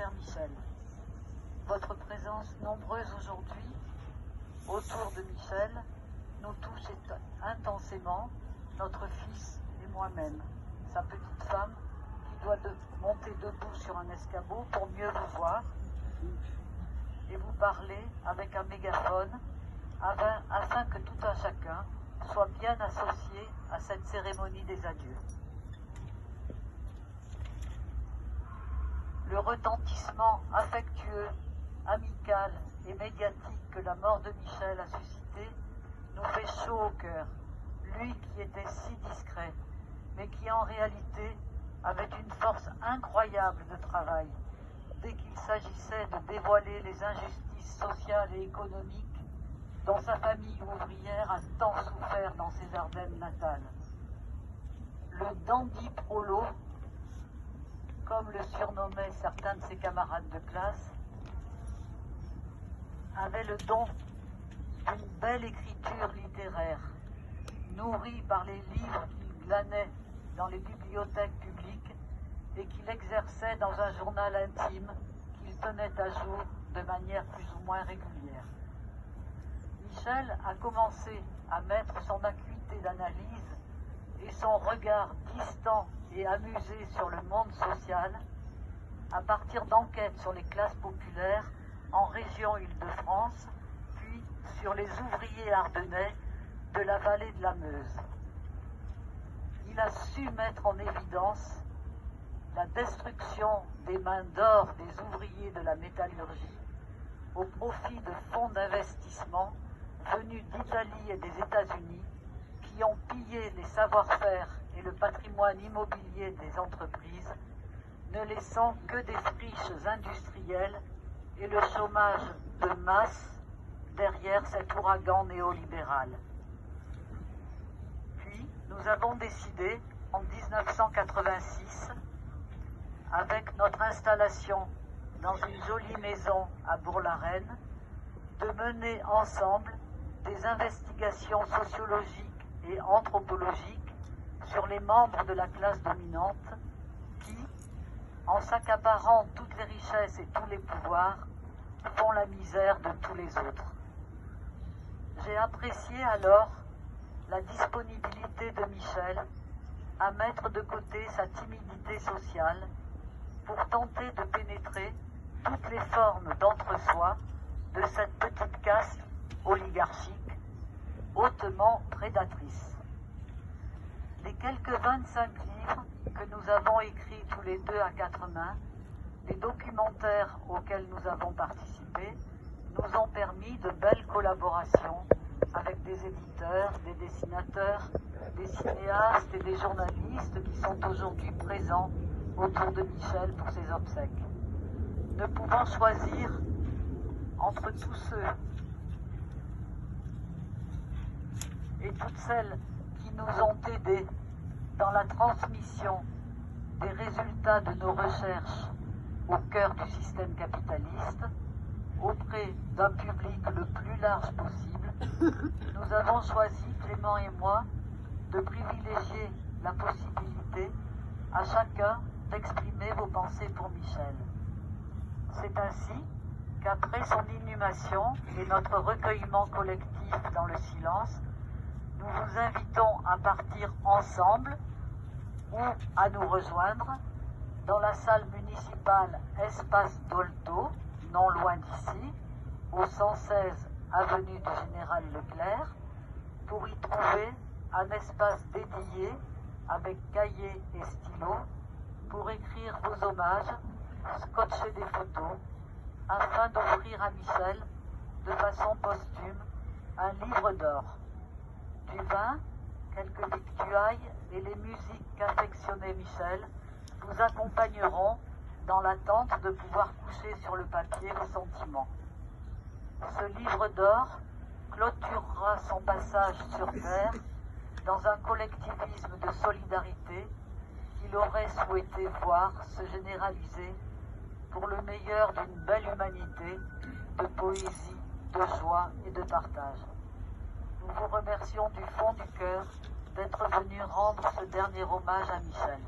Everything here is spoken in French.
cher Michel, votre présence nombreuse aujourd'hui autour de Michel nous touche intensément, notre fils et moi-même, sa petite femme qui doit monter debout sur un escabeau pour mieux vous voir et vous parler avec un mégaphone afin que tout un chacun soit bien associé à cette cérémonie des adieux. Le retentissement affectueux, amical et médiatique que la mort de Michel a suscité nous fait chaud au cœur, lui qui était si discret, mais qui en réalité avait une force incroyable de travail, dès qu'il s'agissait de dévoiler les injustices sociales et économiques dont sa famille ouvrière a tant souffert dans ses Ardennes natales. Le dandy prolo, comme le surnommaient certains de ses camarades de classe, avait le don d'une belle écriture littéraire, nourrie par les livres qu'il glanait dans les bibliothèques publiques et qu'il exerçait dans un journal intime qu'il tenait à jour de manière plus ou moins régulière. Michel a commencé à mettre son acuité d'analyse et son regard distant et amusé sur le monde social à partir d'enquêtes sur les classes populaires en région Île-de-France, puis sur les ouvriers ardennais de la vallée de la Meuse. Il a su mettre en évidence la destruction des mains d'or des ouvriers de la métallurgie au profit de fonds d'investissement venus d'Italie et des États-Unis qui ont pillé les savoir-faire et le patrimoine immobilier des entreprises, ne laissant que des friches industrielles et le chômage de masse derrière cet ouragan néolibéral. Puis, nous avons décidé, en 1986, avec notre installation dans une jolie maison à Bourg-la-Reine, de mener ensemble des investigations sociologiques et anthropologiques sur les membres de la classe dominante qui, en s'accaparant toutes les richesses et tous les pouvoirs, font la misère de tous les autres. J'ai apprécié alors la disponibilité de Michel à mettre de côté sa timidité sociale pour tenter de pénétrer toutes les formes d'entre-soi de cette petite caste oligarchique, hautement prédatrice. Les quelques 25 livres que nous avons écrits tous les deux à quatre mains, les documentaires auxquels nous avons participé, nous ont permis de belles collaborations avec des éditeurs, des dessinateurs, des cinéastes et des journalistes qui sont aujourd'hui présents autour de Michel pour ses obsèques. Ne pouvant choisir entre tous ceux et toutes celles qui nous ont aidés dans la transmission des résultats de nos recherches au cœur du système capitaliste, auprès d'un public le plus large possible, nous avons choisi, Clément et moi, de privilégier la possibilité à chacun d'exprimer vos pensées pour Michel. C'est ainsi qu'après son inhumation et notre recueillement collectif dans le silence, nous vous invitons à partir ensemble ou à nous rejoindre dans la salle municipale Espace Dolto, non loin d'ici, au 116 avenue du Général Leclerc, pour y trouver un espace dédié avec cahiers et stylos pour écrire vos hommages, scotcher des photos, afin d'offrir à Michel, de façon posthume, un livre d'or. Du vin, quelques victuailles et les musiques qu'affectionnait Michel vous accompagneront dans l'attente de pouvoir coucher sur le papier les sentiments. Ce livre d'or clôturera son passage sur Terre dans un collectivisme de solidarité qu'il aurait souhaité voir se généraliser pour le meilleur d'une belle humanité, de poésie, de joie et de partage. Nous vous remercions du fond du cœur d'être venus rendre ce dernier hommage à Michel.